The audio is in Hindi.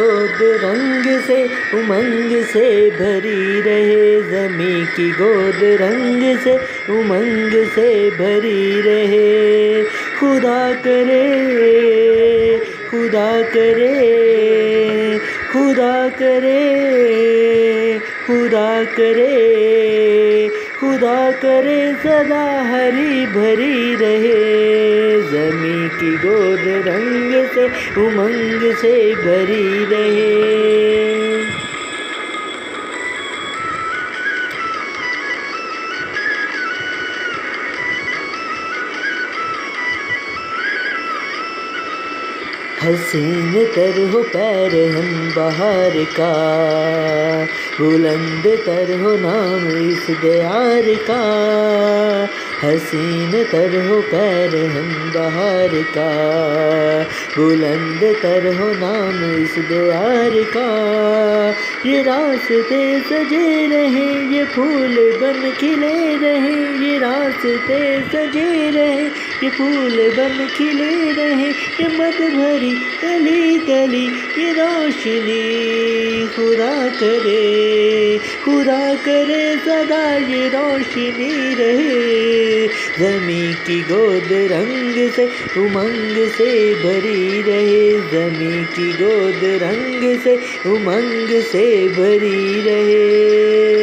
गोद रंग से उमंग से भरी रहे, ज़मीं की गोद रंग से उमंग से भरी रहे। खुदा करे, खुदा करे, खुदा करे, खुदा करे, खुदा करे सदा हरी भरी रहे, ज़मीं की गोद रंग से उमंग से भरी रहे। हसीन तर हो पैर हम बहार का, बुलंद तर हो नाम इस दियार का। हसीन तर हो पैर हम बहार का, बुलंद तर हो नाम इस दियार का। ये रास्ते सजे रहे, ये फूल बन खिले रहे, ये रास्ते सजे रहे, ये फूल बन खिले रहे, ये मत भरी गली गली ये रोशनी। खुदा करे, खुदा करे सदा ये रोशनी रहे, ज़मीं की गोद रंग से उमंग से भरी रहे, ज़मीं की गोद रंग से उमंग से भरी रहे।